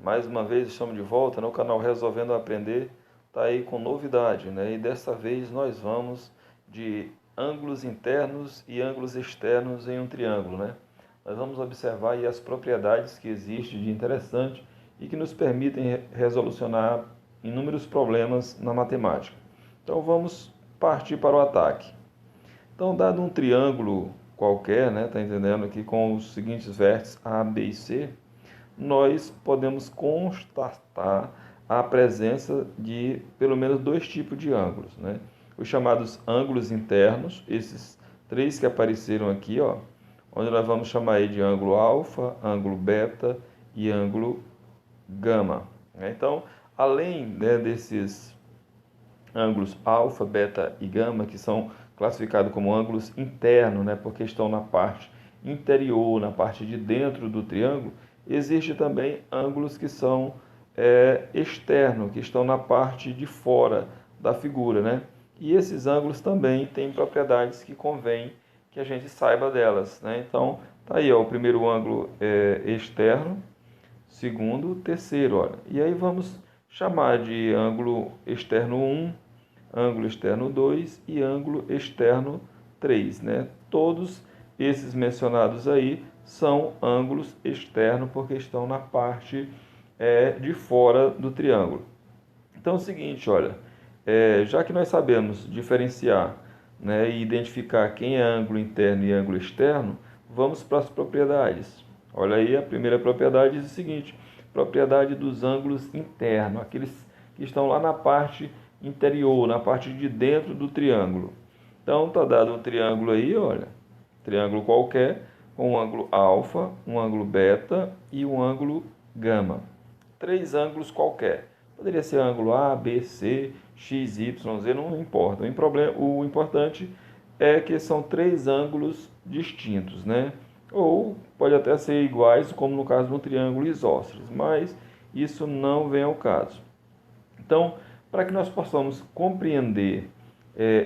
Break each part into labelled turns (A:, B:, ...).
A: Mais uma vez estamos de volta no canal Resolvendo Aprender, está aí com novidade, né? E dessa vez nós vamos de ângulos internos e ângulos externos em um triângulo, né? Nós vamos observar aí as propriedades que existem de interessante e que nos permitem resolucionar inúmeros problemas na matemática. Então vamos partir para o ataque. Então, dado um triângulo qualquer, né? Tá entendendo aqui com os seguintes vértices A, B e C, nós podemos constatar a presença de pelo menos dois tipos de ângulos, né? Os chamados ângulos internos, esses três que apareceram aqui, ó, onde nós vamos chamar aí de ângulo alfa, ângulo beta e ângulo gama, né? Então, além, né, desses ângulos alfa, beta e gama, que são classificados como ângulos internos, né, porque estão na parte interior, na parte de dentro do triângulo, existe também ângulos que são externos, que estão na parte de fora da figura, né? E esses ângulos também têm propriedades que convém que a gente saiba delas, né? Então, tá aí, ó, o primeiro ângulo externo, segundo, terceiro, olha. E aí vamos chamar de ângulo externo 1, ângulo externo 2 e ângulo externo 3, né? Todos esses mencionados aí são ângulos externos porque estão na parte de fora do triângulo. Então é o seguinte, olha, já que nós sabemos diferenciar, né, e identificar quem é ângulo interno e ângulo externo, vamos para as propriedades. Olha aí, a primeira propriedade diz o seguinte: propriedade dos ângulos internos, aqueles que estão lá na parte interior, na parte de dentro do triângulo. Então está dado um triângulo aí, olha, triângulo qualquer, com um ângulo alfa, um ângulo beta e um ângulo gama. Três ângulos qualquer. Poderia ser ângulo A, B, C, X, Y, Z, não importa. O importante é que são três ângulos distintos, né? Ou pode até ser iguais, como no caso de um triângulo isósceles, mas isso não vem ao caso. Então, para que nós possamos compreender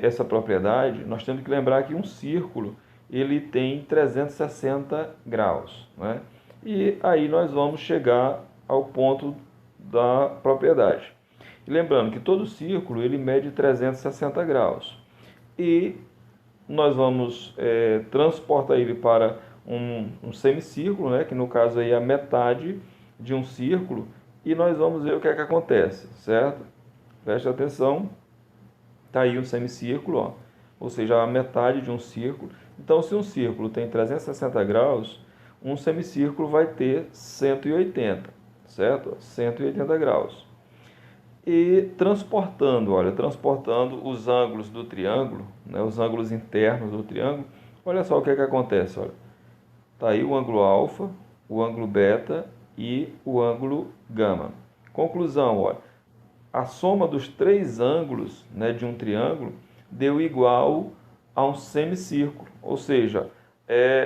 A: essa propriedade, nós temos que lembrar que um círculo ele tem 360 graus, né? E aí nós vamos chegar ao ponto da propriedade. E lembrando que todo círculo ele mede 360 graus. E nós vamos transportar ele para um semicírculo, né, que no caso aí é a metade de um círculo, e nós vamos ver o que é que acontece, certo? Preste atenção, está aí um semicírculo, ó, ou seja, a metade de um círculo. Então, se um círculo tem 360 graus, um semicírculo vai ter 180, certo? 180 graus. E transportando, olha, transportando os ângulos do triângulo, né, os ângulos internos do triângulo, olha só o que é que acontece, olha. Está aí o ângulo alfa, o ângulo beta e o ângulo gama. Conclusão, olha, a soma dos três ângulos, né, de um triângulo deu igual a um semicírculo, ou seja,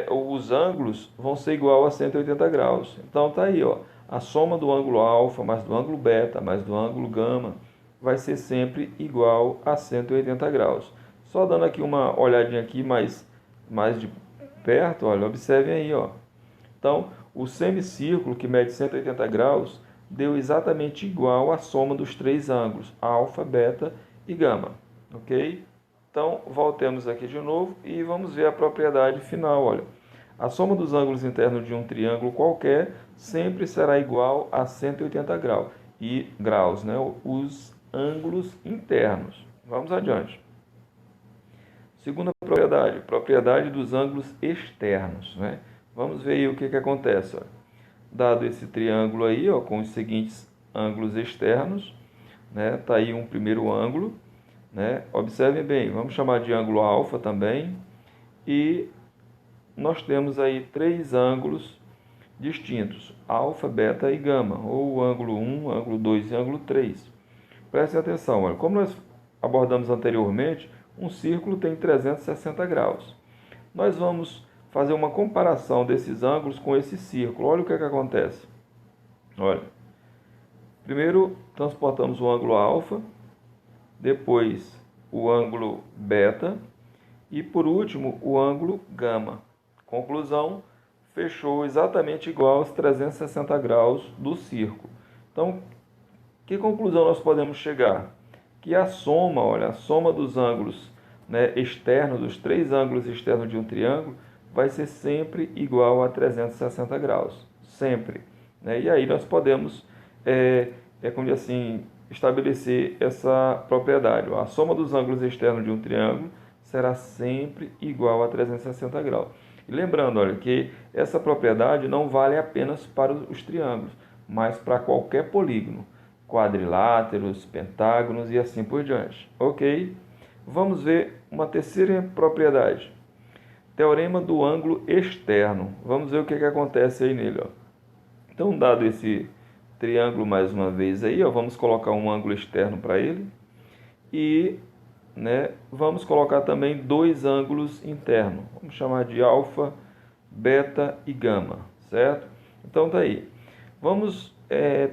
A: os ângulos vão ser igual a 180 graus. Então tá aí, ó, a soma do ângulo alfa mais do ângulo beta mais do ângulo gama vai ser sempre igual a 180 graus. Só dando aqui uma olhadinha aqui mais de perto, olha, observem aí, ó. Então, o semicírculo que mede 180 graus deu exatamente igual à soma dos três ângulos, alfa, beta e gama, ok? Então, voltemos aqui de novo e vamos ver a propriedade final, olha. A soma dos ângulos internos de um triângulo qualquer sempre será igual a 180 graus, né? Os ângulos internos. Vamos adiante. Segunda propriedade, propriedade dos ângulos externos, né? Vamos ver aí o que acontece, ó. Dado esse triângulo aí, ó, com os seguintes ângulos externos, né? Tá aí um primeiro ângulo, né? Observem bem, vamos chamar de ângulo alfa também. E nós temos aí três ângulos distintos, alfa, beta e gama, ou o ângulo 1, ângulo 2 e ângulo 3. Prestem atenção, olha, como nós abordamos anteriormente, um círculo tem 360 graus. Nós vamos fazer uma comparação desses ângulos com esse círculo. Olha o que acontece. Olha, primeiro transportamos o ângulo alfa, depois o ângulo beta e por último o ângulo gama. Conclusão, fechou exatamente igual aos 360 graus do círculo. Então, que conclusão nós podemos chegar? Que a soma, olha, a soma dos ângulos, né, externos, dos três ângulos externos de um triângulo, vai ser sempre igual a 360 graus. Sempre. Né? E aí nós podemos, como assim, estabelecer essa propriedade. A soma dos ângulos externos de um triângulo será sempre igual a 360 graus. E lembrando, olha, que essa propriedade não vale apenas para os triângulos, mas para qualquer polígono, quadriláteros, pentágonos e assim por diante. Ok? Vamos ver uma terceira propriedade. Teorema do ângulo externo. Vamos ver o que acontece aí nele. Ó. Então, dado esse triângulo mais uma vez aí, ó, vamos colocar um ângulo externo para ele. E vamos colocar também dois ângulos internos. Vamos chamar de alfa, beta e gama, certo? Então, tá aí. Vamos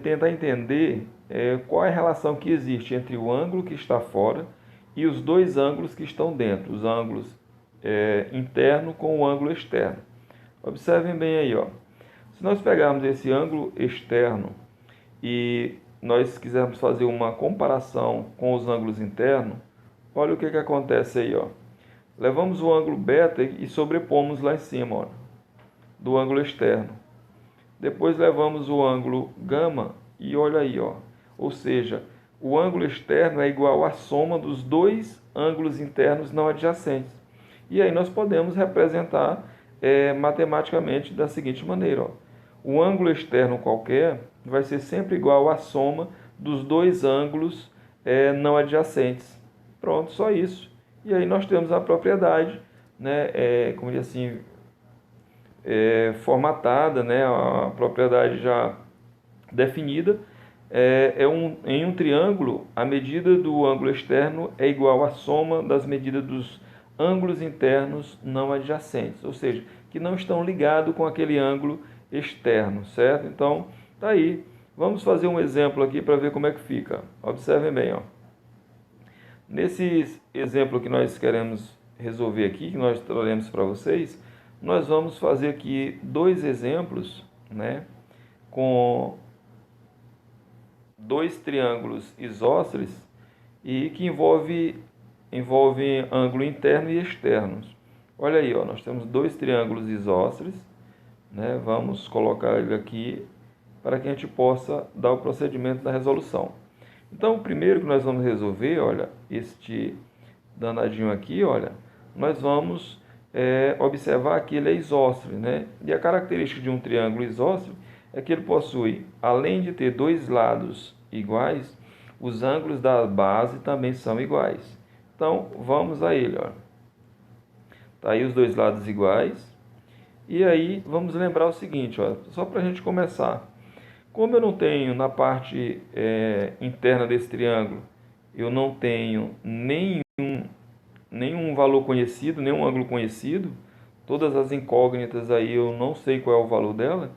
A: tentar entender qual é a relação que existe entre o ângulo que está fora e os dois ângulos que estão dentro, os ângulos interno com o ângulo externo. Observem bem aí, ó. Se nós pegarmos esse ângulo externo e nós quisermos fazer uma comparação com os ângulos internos, olha o que acontece aí, ó. Levamos o ângulo beta e sobrepomos lá em cima, ó, do ângulo externo. Depois levamos o ângulo gama e olha aí, ó. Ou seja, o ângulo externo é igual à soma dos dois ângulos internos não adjacentes. E aí nós podemos representar matematicamente da seguinte maneira, ó. O ângulo externo qualquer vai ser sempre igual à soma dos dois ângulos não adjacentes. Pronto, só isso. E aí nós temos a propriedade, como diz assim, formatada, a propriedade já definida. Em um triângulo, a medida do ângulo externo é igual à soma das medidas dos ângulos internos não adjacentes, ou seja, que não estão ligados com aquele ângulo externo, certo? Então, tá aí. Vamos fazer um exemplo aqui para ver como é que fica. Observem bem, ó. Nesse exemplo que nós queremos resolver aqui, que nós traremos para vocês, nós vamos fazer aqui dois exemplos, com dois triângulos isósceles e que envolvem ângulo interno e externo. Olha aí, ó, nós temos dois triângulos isósceles, vamos colocar ele aqui para que a gente possa dar o procedimento da resolução. Então, o primeiro que nós vamos resolver, olha, este danadinho aqui, olha, nós vamos observar que ele é isósceles, E a característica de um triângulo isósceles é que ele possui, além de ter dois lados iguais, os ângulos da base também são iguais. Então, vamos a ele, ó. Tá aí os dois lados iguais. E aí, vamos lembrar o seguinte, ó, só para a gente começar. Como eu não tenho na parte interna desse triângulo, eu não tenho nenhum valor conhecido, nenhum ângulo conhecido, todas as incógnitas aí eu não sei qual é o valor dela,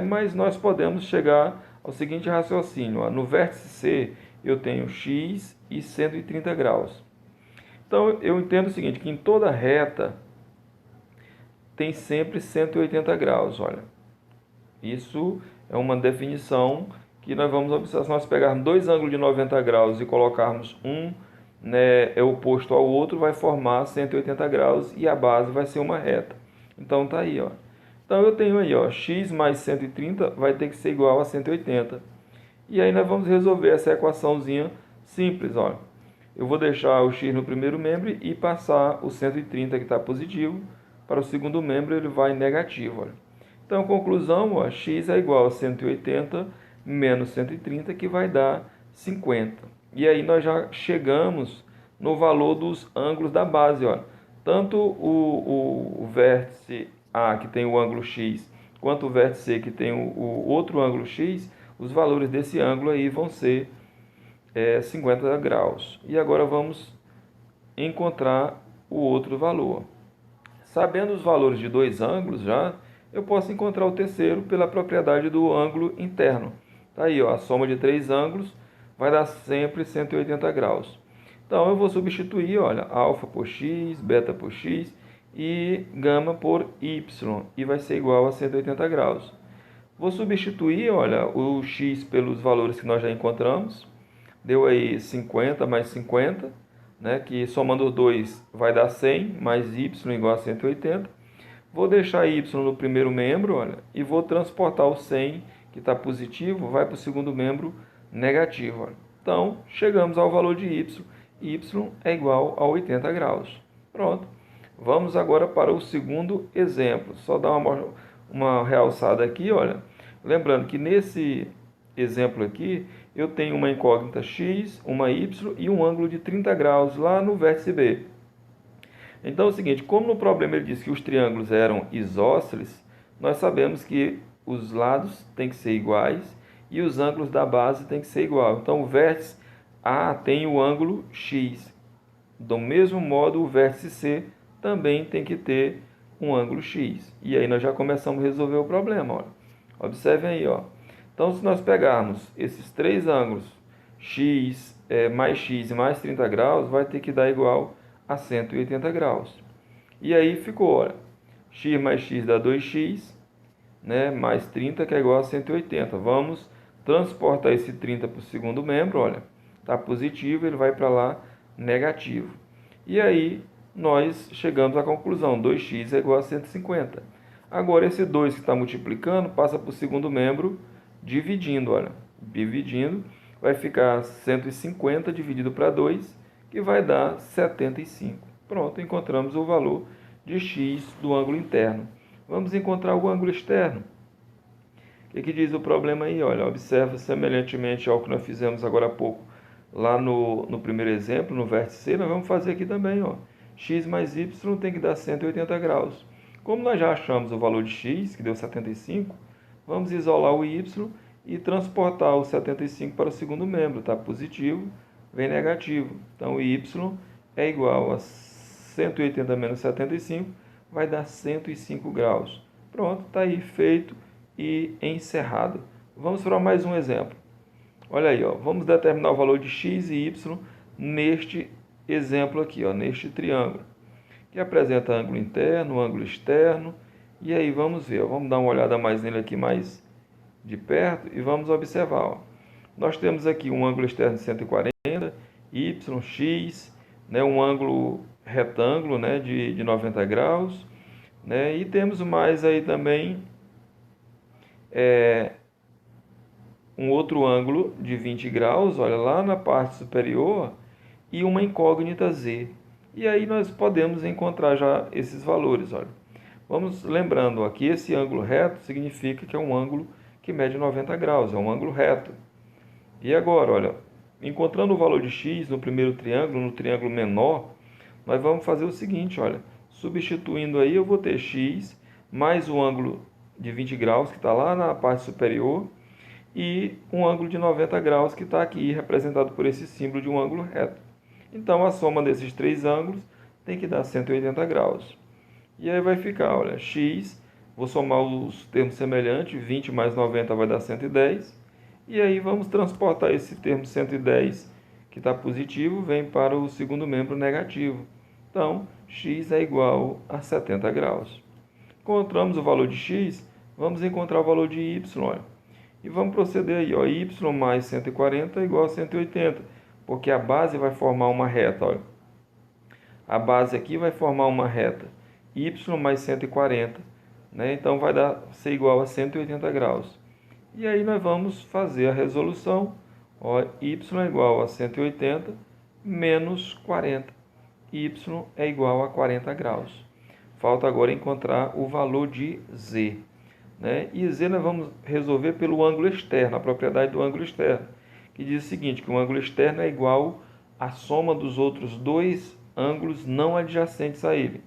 A: mas nós podemos chegar ao seguinte raciocínio, ó, no vértice C eu tenho x e 130 graus. Então eu entendo o seguinte, que em toda reta tem sempre 180 graus, olha. Isso é uma definição que nós vamos observar. Se nós pegarmos dois ângulos de 90 graus e colocarmos um oposto ao outro, vai formar 180 graus e a base vai ser uma reta. Então tá aí, ó. Então eu tenho aí, ó, x mais 130 vai ter que ser igual a 180. E aí nós vamos resolver essa equaçãozinha simples, ó. Eu vou deixar o x no primeiro membro e passar o 130 que está positivo para o segundo membro, ele vai negativo, olha. Então, conclusão, ó, x é igual a 180 menos 130, que vai dar 50. E aí nós já chegamos no valor dos ângulos da base, ó. Tanto o vértice A, que tem o ângulo x, quanto o vértice C, que tem o outro ângulo x, os valores desse ângulo aí vão ser 50 graus. E agora vamos encontrar o outro valor. Sabendo os valores de dois ângulos já, eu posso encontrar o terceiro pela propriedade do ângulo interno. Tá aí, ó, a soma de três ângulos vai dar sempre 180 graus. Então, eu vou substituir, olha, alfa por x, beta por x e gama por y, e vai ser igual a 180 graus. Vou substituir, olha, o x pelos valores que nós já encontramos. Deu aí 50 mais 50, né, que somando os dois vai dar 100, mais y igual a 180. Vou deixar y no primeiro membro, olha, e vou transportar o 100, que está positivo, vai para o segundo membro negativo. Olha. Então, chegamos ao valor de y. Y é igual a 80 graus. Pronto. Vamos agora para o segundo exemplo. Só dar uma realçada aqui, olha. Lembrando que nesse exemplo aqui, eu tenho uma incógnita x, uma y e um ângulo de 30 graus lá no vértice B. Então é o seguinte, como no problema ele disse que os triângulos eram isósceles, nós sabemos que os lados têm que ser iguais e os ângulos da base têm que ser igual. Então o vértice A tem o ângulo x. Do mesmo modo, o vértice C também tem que ter um ângulo x. E aí nós já começamos a resolver o problema. Olha. Observem aí. Ó. Então, se nós pegarmos esses três ângulos, x mais x e mais 30 graus, vai ter que dar igual a 180 graus. E aí ficou, olha, x mais x dá 2x, né, mais 30, que é igual a 180. Vamos transportar esse 30 para o segundo membro, olha, está positivo, ele vai para lá negativo. E aí nós chegamos à conclusão, 2x é igual a 150. Agora esse 2 que está multiplicando passa para o segundo membro dividindo, olha, dividindo, vai ficar 150 dividido para 2, que vai dar 75. Pronto, encontramos o valor de x do ângulo interno. Vamos encontrar o ângulo externo. O que diz o problema aí? Olha, observa semelhantemente ao que nós fizemos agora há pouco, lá no primeiro exemplo, no vértice C, nós vamos fazer aqui também, ó. X mais y tem que dar 180 graus. Como nós já achamos o valor de x, que deu 75, vamos isolar o y e transportar o 75 para o segundo membro. Está positivo, vem negativo. Então, o y é igual a 180 menos 75, vai dar 105 graus. Pronto, está aí feito e encerrado. Vamos para mais um exemplo. Olha aí, ó, vamos determinar o valor de x e y neste exemplo aqui, ó, neste triângulo, que apresenta ângulo interno, ângulo externo. E aí vamos ver, ó, vamos dar uma olhada mais nele aqui mais de perto e vamos observar. Ó. Nós temos aqui um ângulo externo de 140, y, x, né, um ângulo retângulo, né, de 90 graus, né, e temos mais aí também um outro ângulo de 20 graus, olha lá na parte superior, e uma incógnita z. E aí nós podemos encontrar já esses valores, olha. Vamos lembrando aqui, esse ângulo reto significa que é um ângulo que mede 90 graus, é um ângulo reto. E agora, olha, encontrando o valor de x no primeiro triângulo, no triângulo menor, nós vamos fazer o seguinte, olha, substituindo aí eu vou ter x mais o ângulo de 20 graus que está lá na parte superior e um ângulo de 90 graus que está aqui representado por esse símbolo de um ângulo reto. Então a soma desses três ângulos tem que dar 180 graus. E aí vai ficar, olha, x, vou somar os termos semelhantes, 20 mais 90 vai dar 110. E aí vamos transportar esse termo 110, que está positivo, vem para o segundo membro negativo. Então, x é igual a 70 graus. Encontramos o valor de x, vamos encontrar o valor de y, olha. E vamos proceder aí, ó, y mais 140 é igual a 180, porque a base vai formar uma reta, olha. A base aqui vai formar uma reta, y mais 140, né? Então vai ser igual a 180 graus. E aí nós vamos fazer a resolução, ó, y é igual a 180 menos 40, y é igual a 40 graus. Falta agora encontrar o valor de z. Né? E z nós vamos resolver pelo ângulo externo, a propriedade do ângulo externo, que diz o seguinte, que o ângulo externo é igual à soma dos outros dois ângulos não adjacentes a ele.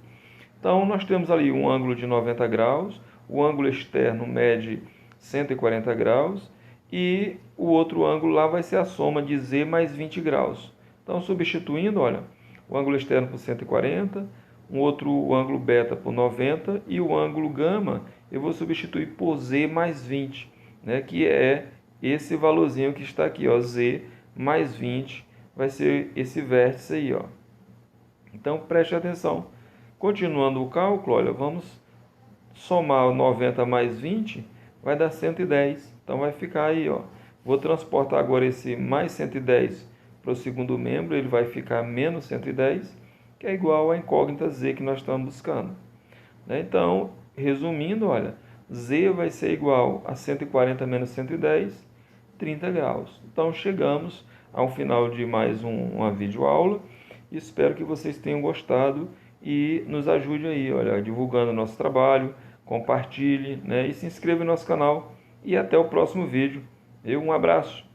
A: Então, nós temos ali um ângulo de 90 graus, o ângulo externo mede 140 graus e o outro ângulo lá vai ser a soma de z mais 20 graus. Então, substituindo, olha, o ângulo externo por 140, um outro ângulo beta por 90 e o ângulo gama eu vou substituir por z mais 20, né, que é esse valorzinho que está aqui, ó, z mais 20, vai ser esse vértice aí, ó. Então, preste atenção. Continuando o cálculo, olha, vamos somar 90 mais 20, vai dar 110. Então vai ficar aí, ó. Vou transportar agora esse mais 110 para o segundo membro, ele vai ficar menos 110, que é igual à incógnita z que nós estamos buscando. Então, resumindo, olha, z vai ser igual a 140 menos 110, 30 graus. Então, chegamos ao final de mais uma videoaula. Espero que vocês tenham gostado e nos ajude aí, olha, divulgando o nosso trabalho, compartilhe, né, e se inscreva no nosso canal. E até o próximo vídeo. Um abraço.